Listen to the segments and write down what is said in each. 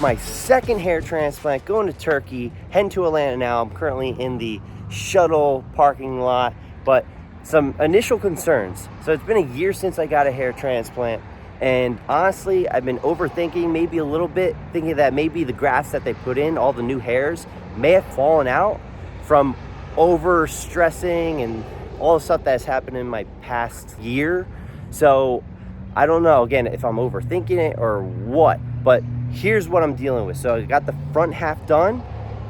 my second hair transplant, going to Turkey, heading to Atlanta now. I'm currently in the shuttle parking lot, but some initial concerns. So it's been a year since I got a hair transplant, and honestly, I've been overthinking maybe a little bit, thinking that maybe the grafts that they put in, all the new hairs, may have fallen out from over stressing and all the stuff that's happened in my past year. So I don't know, again, if I'm overthinking it or what, but here's what I'm dealing with. So I got the front half done,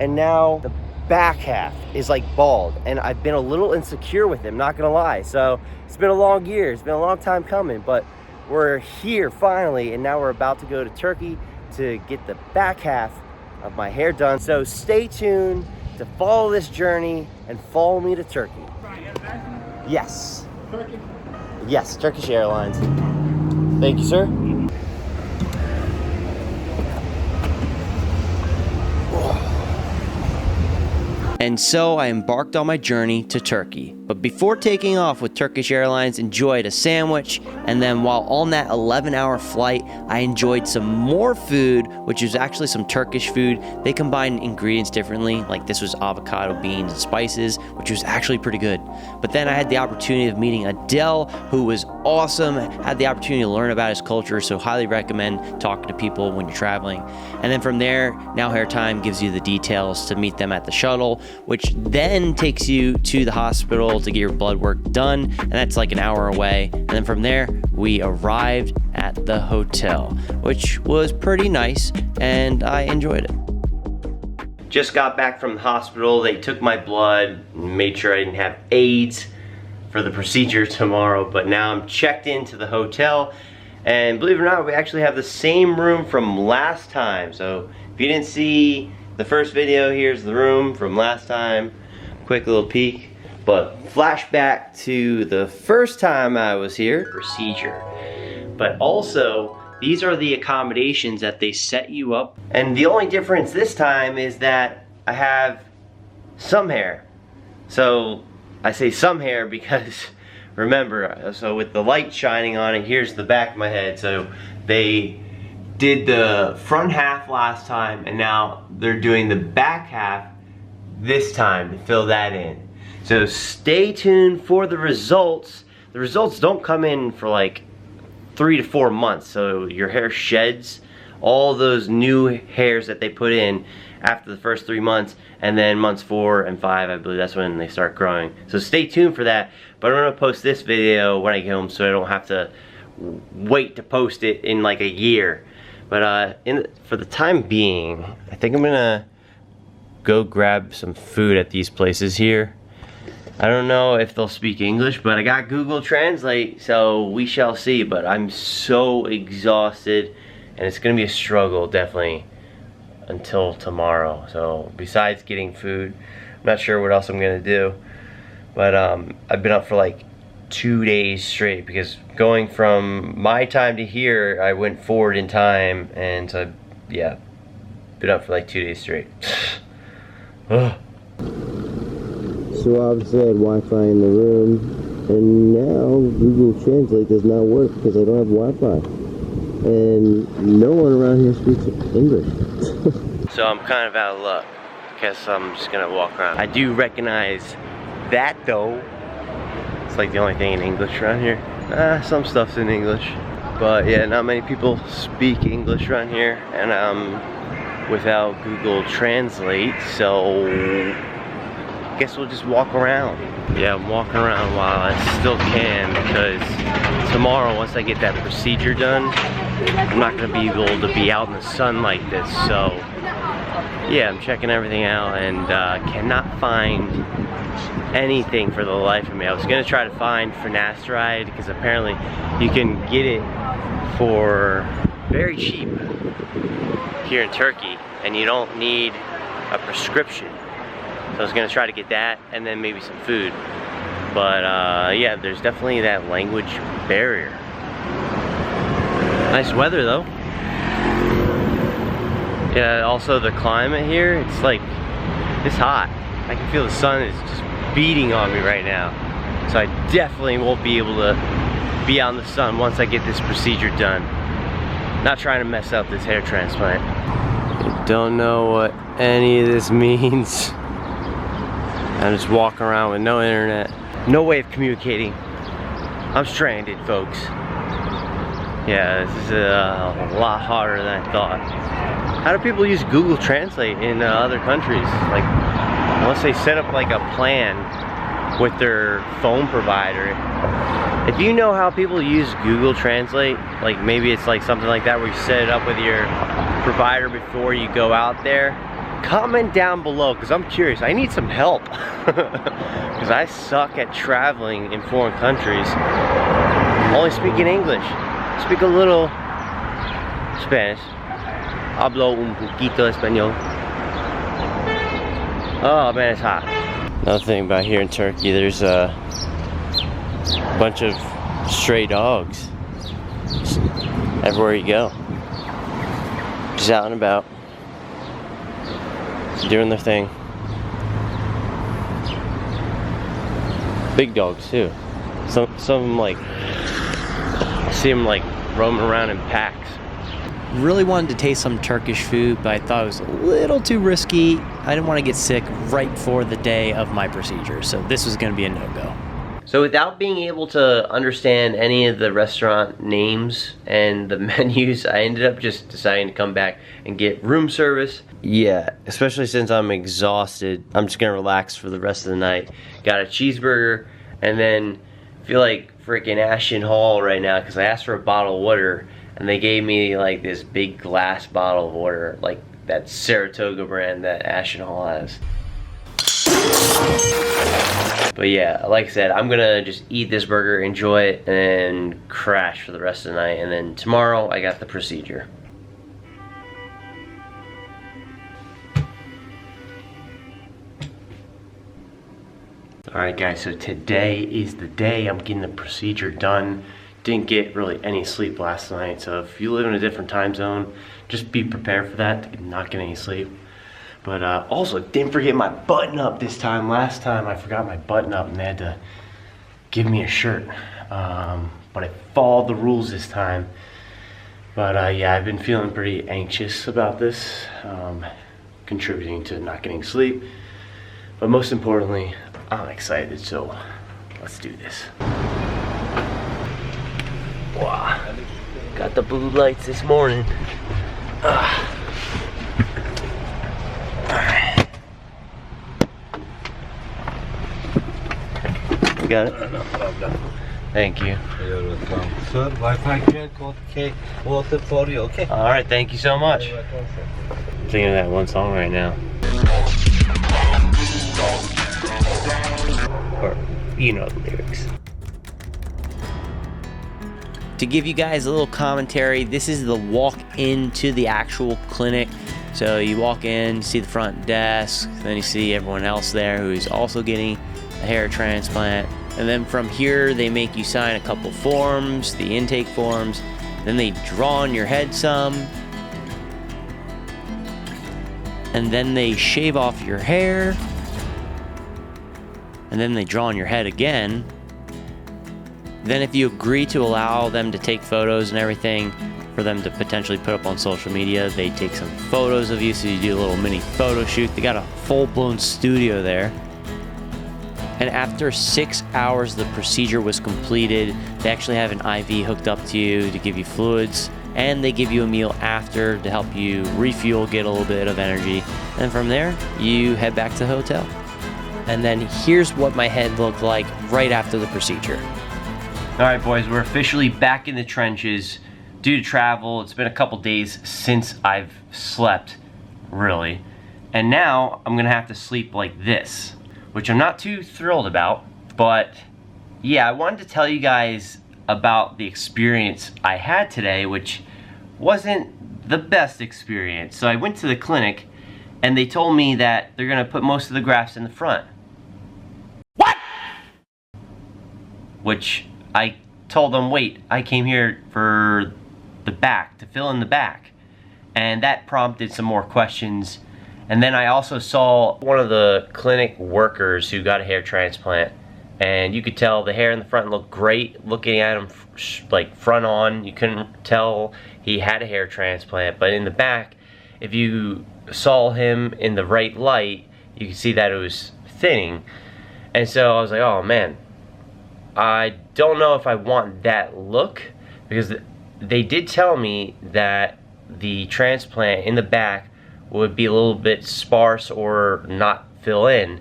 and now the back half is like bald, and I've been a little insecure with it, I'm not gonna lie. So it's been a long year, it's been a long time coming, but we're here finally, and now we're about to go to Turkey to get the back half of my hair done. So stay tuned to follow this journey and follow me to Turkey. Yes. Turkey? Yes, Turkish Airlines. Thank you, sir. And so I embarked on my journey to Turkey. But before taking off with Turkish Airlines, enjoyed a sandwich, and then while on that 11-hour flight, I enjoyed some more food, which was actually some Turkish food. They combined ingredients differently, like this was avocado, beans, and spices, which was actually pretty good. But then I had the opportunity of meeting Adel, who was awesome, had the opportunity to learn about his culture, so highly recommend talking to people when you're traveling. And then from there, Now Hair Time gives you the details to meet them at the shuttle, which then takes you to the hospital to get your blood work done, and that's like an hour away. And then from there, we arrived at the hotel, which was pretty nice, and I enjoyed it. Just got back from the hospital. They took my blood, made sure I didn't have AIDS for the procedure tomorrow, but now I'm checked into the hotel, and believe it or not, we actually have the same room from last time. So if you didn't see the first video, here's the room from last time. Quick little peek. But flashback to the first time I was here, procedure. But also, these are the accommodations that they set you up. And the only difference this time is that I have some hair. So I say some hair because remember, so with the light shining on it, here's the back of my head. So they did the front half last time, and now they're doing the back half this time to fill that in. So stay tuned for the results. The results don't come in for like 3 to 4 months, so your hair sheds all those new hairs that they put in after the first 3 months, and then months 4 and 5, I believe that's when they start growing. So stay tuned for that, but I'm gonna post this video when I get home so I don't have to wait to post it in like a year. But for the time being, I think I'm gonna go grab some food at these places here. I don't know if they'll speak English, but I got Google Translate, so we shall see. But I'm so exhausted, and it's gonna be a struggle, definitely, until tomorrow. So besides getting food, I'm not sure what else I'm gonna do. But I've been up for like 2 days straight, because going from my time to here, I went forward in time, and so yeah, been up for like 2 days straight. So obviously I had Wi-Fi in the room, and now Google Translate does not work because I don't have Wi-Fi. And no one around here speaks English. So I'm kind of out of luck. Guess I'm just gonna walk around. I do recognize that though. It's like the only thing in English around here. Some stuff's in English. But yeah, not many people speak English around here, and I'm without Google Translate, so guess we'll just walk around. Yeah, I'm walking around while I still can, because tomorrow, once I get that procedure done, I'm not gonna be able to be out in the sun like this. So yeah, I'm checking everything out, and cannot find anything for the life of me. I was gonna try to find finasteride, because apparently you can get it for very cheap here in Turkey, and you don't need a prescription. So I was gonna try to get that, and then maybe some food. But yeah, there's definitely that language barrier. Nice weather though. Yeah, also the climate here, it's like, it's hot. I can feel the sun is just beating on me right now. So I definitely won't be able to be out in the sun once I get this procedure done. Not trying to mess up this hair transplant. Don't know what any of this means. I'm just walking around with no internet. No way of communicating. I'm stranded, folks. Yeah, this is a lot harder than I thought. How do people use Google Translate in other countries? Like, unless they set up like a plan with their phone provider. If you know how people use Google Translate, like maybe it's like something like that where you set it up with your provider before you go out there, comment down below, because I'm curious. I need some help because I suck at traveling in foreign countries. Only speaking English. Speak a little Spanish. Hablo un poquito español. Oh man, it's hot. Another thing about here in Turkey, there's a bunch of stray dogs just everywhere you go. Just out and about, doing their thing. Big dogs too. Some of them, like, I see them like roaming around in packs. Really wanted to taste some Turkish food, but I thought it was a little too risky. I didn't want to get sick right before the day of my procedure, so this was going to be a no-go. So without being able to understand any of the restaurant names and the menus, I ended up just deciding to come back and get room service. Yeah, especially since I'm exhausted, I'm just gonna relax for the rest of the night. Got a cheeseburger, and then feel like freaking Ashton Hall right now because I asked for a bottle of water and they gave me like this big glass bottle of water, like that Saratoga brand that Ashton Hall has. But yeah, like I said, I'm gonna just eat this burger, enjoy it, and crash for the rest of the night. And then tomorrow, I got the procedure. Alright guys, so today is the day I'm getting the procedure done. Didn't get really any sleep last night, so if you live in a different time zone, just be prepared for that, to not get any sleep. But also, didn't forget my button up this time. Last time I forgot my button up and they had to give me a shirt. But I followed the rules this time. But yeah, I've been feeling pretty anxious about this, contributing to not getting sleep. But most importantly, I'm excited, so let's do this. Wow, got the blue lights this morning. You got it? No problem. Thank you. You're welcome. Sir, Wi-Fi cake, water for you, okay? Alright, thank you so much. You're welcome, sir. I'm singing that one song right now. Or, you know the lyrics. To give you guys a little commentary, this is the walk into the actual clinic. So you walk in, see the front desk, then you see everyone else there who's also getting a hair transplant. And then from here, they make you sign a couple forms, the intake forms. Then they draw on your head some. And then they shave off your hair. And then they draw on your head again. Then if you agree to allow them to take photos and everything for them to potentially put up on social media, they take some photos of you, so you do a little mini photo shoot. They got a full-blown studio there. And after 6 hours the procedure was completed, they actually have an IV hooked up to you to give you fluids, and they give you a meal after to help you refuel, get a little bit of energy. And from there, you head back to the hotel. And then here's what my head looked like right after the procedure. All right, boys, we're officially back in the trenches. Due to travel, it's been a couple days since I've slept, really. And now I'm gonna have to sleep like this, which I'm not too thrilled about. But yeah, I wanted to tell you guys about the experience I had today, which wasn't the best experience. So I went to the clinic and they told me that they're gonna put most of the grafts in the front. What? Which I told them, wait, I came here for the back, to fill in the back. And that prompted some more questions. And then I also saw one of the clinic workers who got a hair transplant, and you could tell the hair in the front looked great. Looking at him like front on, you couldn't tell he had a hair transplant. But in the back, if you saw him in the right light, you could see that it was thinning. And so I was like, oh man, I don't know if I want that look, because they did tell me that the transplant in the back would be a little bit sparse or not fill in.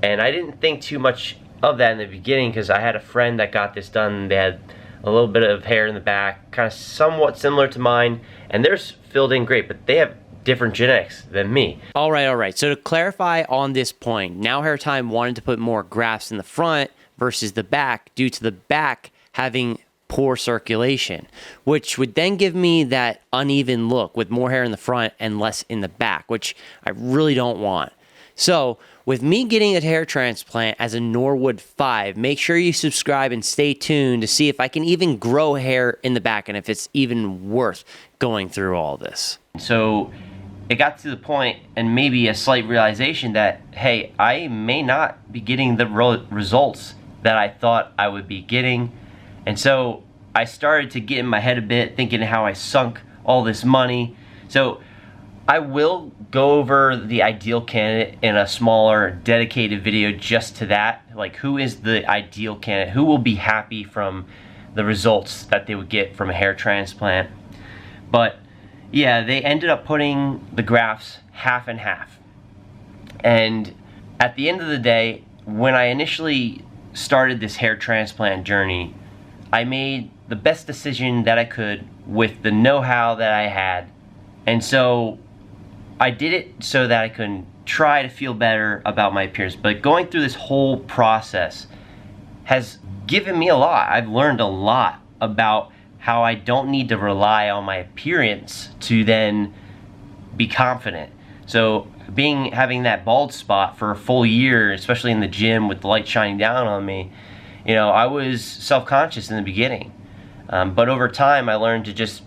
And I didn't think too much of that in the beginning, because I had a friend that got this done. They had a little bit of hair in the back, kind of somewhat similar to mine, and theirs filled in great, but they have different genetics than me. All right. So to clarify on this point, Now Hair Time wanted to put more grafts in the front versus the back due to the back having poor circulation, which would then give me that uneven look with more hair in the front and less in the back, which I really don't want. So with me getting a hair transplant as a Norwood 5, make sure you subscribe and stay tuned to see if I can even grow hair in the back and if it's even worth going through all this. So it got to the point, and maybe a slight realization, that, hey, I may not be getting the results that I thought I would be getting. And so I started to get in my head a bit, thinking how I sunk all this money. So I will go over the ideal candidate in a smaller, dedicated video just to that. Like, who is the ideal candidate? Who will be happy from the results that they would get from a hair transplant? But yeah, they ended up putting the grafts half and half. And at the end of the day, when I initially started this hair transplant journey, I made the best decision that I could with the know-how that I had. And so I did it so that I could try to feel better about my appearance. But going through this whole process has given me a lot. I've learned a lot about how I don't need to rely on my appearance to then be confident. So having that bald spot for a full year, especially in the gym with the light shining down on me, you know, I was self-conscious in the beginning. But over time, I learned to just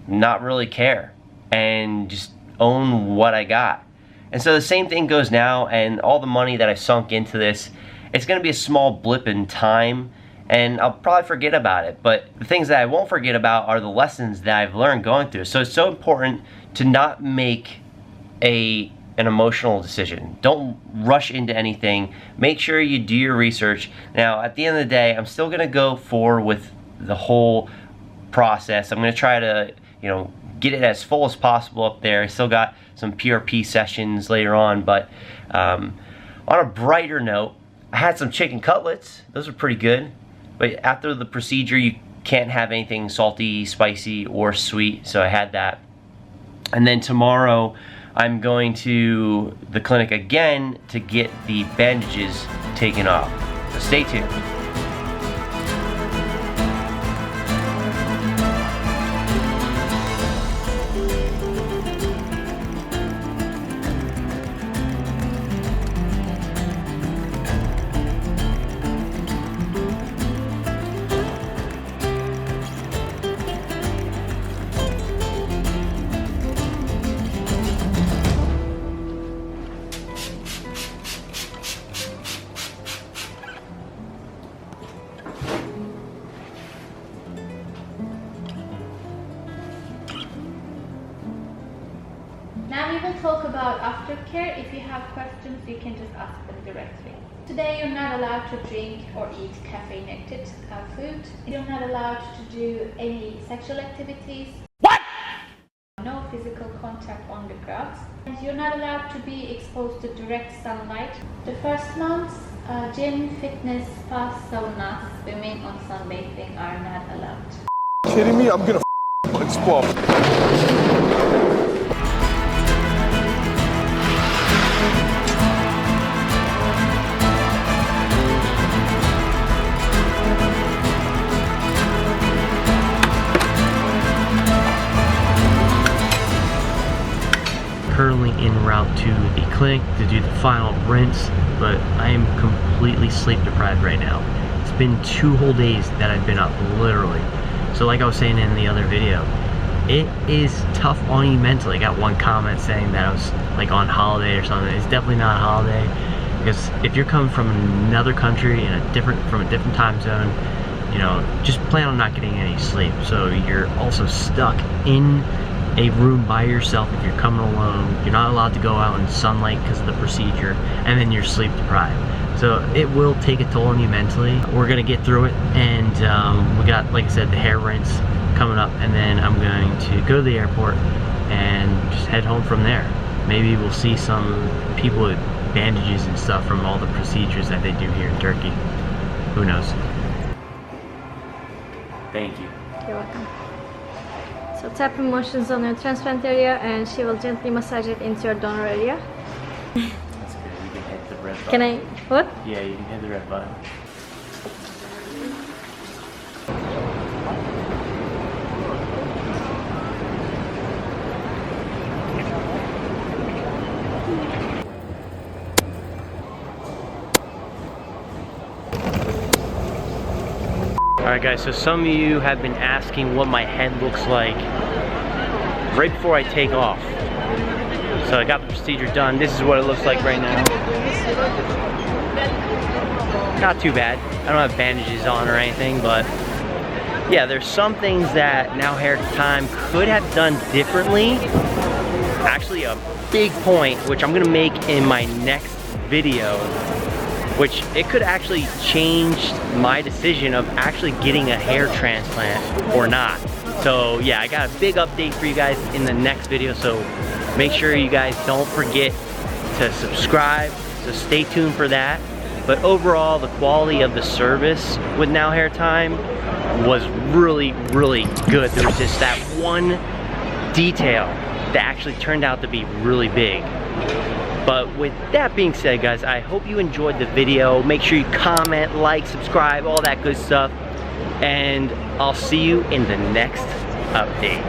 not really care and just own what I got. And so the same thing goes now, and all the money that I sunk into this, it's gonna be a small blip in time, and I'll probably forget about it. But the things that I won't forget about are the lessons that I've learned going through. So it's so important to not make an emotional decision. Don't rush into anything. Make sure you do your research. Now, at the end of the day, I'm still gonna go forward with the whole process. I'm gonna try to, you know, get it as full as possible up there. I still got some PRP sessions later on, but on a brighter note, I had some chicken cutlets. Those are pretty good. But after the procedure, you can't have anything salty, spicy, or sweet, so I had that. And then tomorrow, I'm going to the clinic again to get the bandages taken off. So stay tuned. Now we will talk about aftercare. If you have questions, you can just ask them directly. Today you're not allowed to drink or eat caffeinated food. You're not allowed to do any sexual activities. What? No physical contact on the grass. And you're not allowed to be exposed to direct sunlight. The first months, gym, fitness, spa, sauna, swimming, or sunbathing are not allowed. Kidding me? I'm gonna explode. Currently en route to the clinic to do the final rinse, but I am completely sleep deprived right now. It's been 2 whole days that I've been up, literally. So like I was saying in the other video, it is tough on you mentally. I got one comment saying that I was like on holiday or something. It's definitely not a holiday, because if you're coming from another country and from a different time zone, you know, just plan on not getting any sleep. So you're also stuck in a room by yourself if you're coming alone. You're not allowed to go out in sunlight because of the procedure, and then you're sleep deprived. So it will take a toll on you mentally. We're gonna get through it, and we got, like I said, the hair rinse coming up, and then I'm going to go to the airport and just head home from there. Maybe we'll see some people with bandages and stuff from all the procedures that they do here in Turkey. Who knows? Thank you. You're welcome. So tapping motions on your transplant area, and she will gently massage it into your donor area. That's good. You can hit the red button. Can I? What? Yeah, you can hit the red button. Alright guys, so some of you have been asking what my head looks like right before I take off. So I got the procedure done. This is what it looks like right now. Not too bad. I don't have bandages on or anything, but yeah, there's some things that Now Hair Time could have done differently. Actually, a big point, which I'm gonna make in my next video, which it could actually change my decision of actually getting a hair transplant or not. So yeah, I got a big update for you guys in the next video, so make sure you guys don't forget to subscribe, so stay tuned for that. But overall, the quality of the service with Now Hair Time was really, really good. There was just that one detail that actually turned out to be really big. But with that being said, guys, I hope you enjoyed the video. Make sure you comment, like, subscribe, all that good stuff. And I'll see you in the next update.